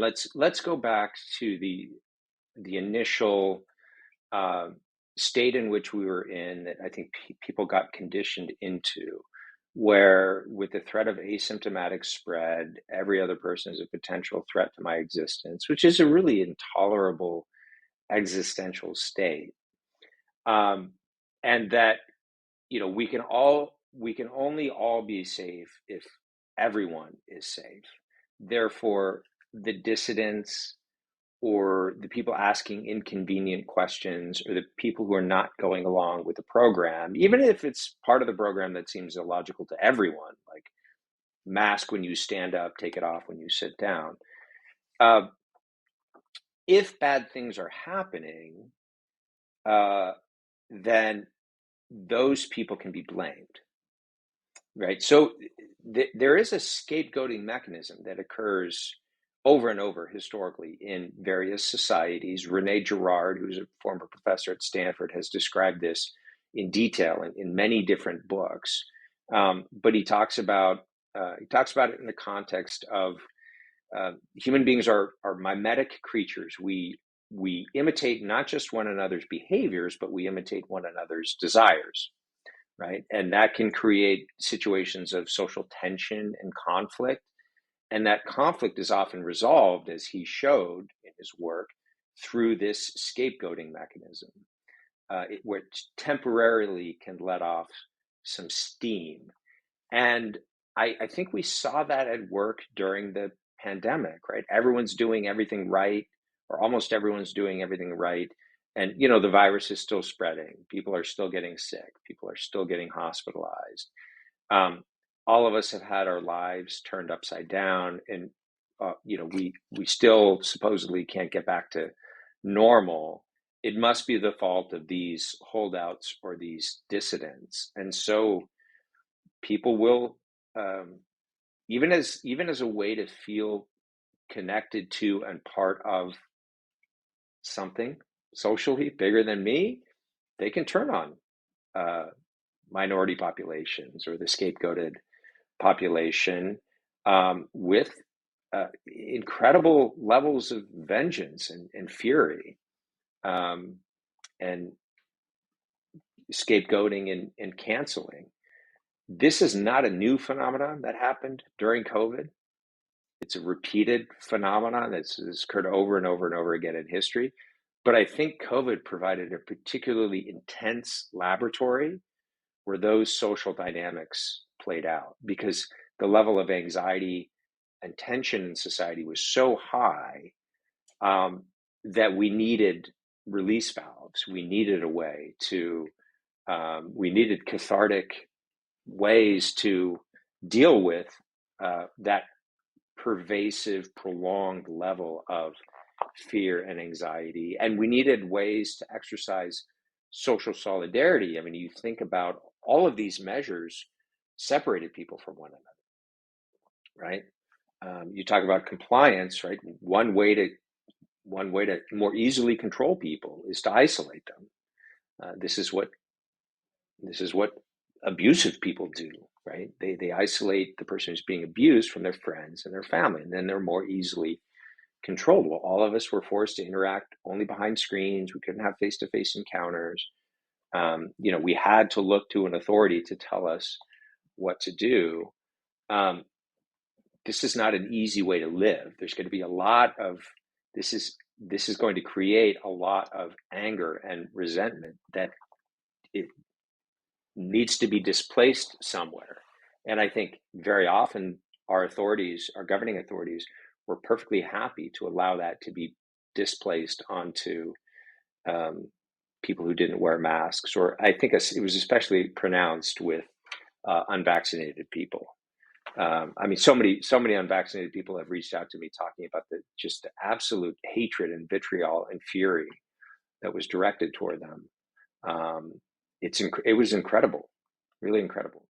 Let's go back to the initial uh, state in which we were in that I think people got conditioned into, where with the threat of asymptomatic spread, every other person is a potential threat to my existence, which is a really intolerable existential state. Um, and that, we can only all be safe if everyone is safe. Therefore, the dissidents or the people asking inconvenient questions or the people who are not going along with the program, even if it's part of the program that seems illogical to everyone, like mask when you stand up, take it off when you sit down. Uh, if bad things are happening, uh, then those people can be blamed, right? So there is a scapegoating mechanism that occurs over and over historically in various societies. Rene Girard, who's a former professor at Stanford, has described this in detail in many different books. But he talks about it in the context of human beings are mimetic creatures. We imitate not just one another's behaviors, but we imitate one another's desires, right? And that can create situations of social tension and conflict. And that conflict is often resolved, as he showed in his work, through this scapegoating mechanism, which temporarily can let off some steam. And I think we saw that at work during the pandemic, right? Everyone's doing everything right, or almost everyone's doing everything right. And, the virus is still spreading. People are still getting sick. People are still getting hospitalized. All of us have had our lives turned upside down. And, we still supposedly can't get back to normal. It must be the fault of these holdouts or these dissidents. And so people will, um, even as a way to feel connected to and part of something socially bigger than me, they can turn on uh, minority populations or the scapegoated population with incredible levels of vengeance and fury, um, and scapegoating and canceling. This is not a new phenomenon that happened during COVID. It's a repeated phenomenon that's occurred over and over and over again in history. But I think COVID provided a particularly intense laboratory where those social dynamics played out, because the level of anxiety and tension in society was so high, um, that we needed release valves. We needed a way to, we needed cathartic ways to deal with that pervasive, prolonged level of fear and anxiety. And we needed ways to exercise social solidarity. I mean, you think about all of these measures separated people from one another, right? You talk about compliance, right? One way to more easily control people is to isolate them. This is what abusive people do, right? They isolate the person who's being abused from their friends and their family, and then they're more easily controlled. Well, all of us were forced to interact only behind screens. We couldn't have face-to-face encounters. We had to look to an authority to tell us what to do. Um, this is not an easy way to live. There's going to be a lot of this is going to create a lot of anger and resentment that it needs to be displaced somewhere. And I think very often our governing authorities, were perfectly happy to allow that to be displaced onto people who didn't wear masks. Or I think it was especially pronounced with unvaccinated people. I mean, so many unvaccinated people have reached out to me talking about just the absolute hatred and vitriol and fury that was directed toward them. It was incredible, really incredible.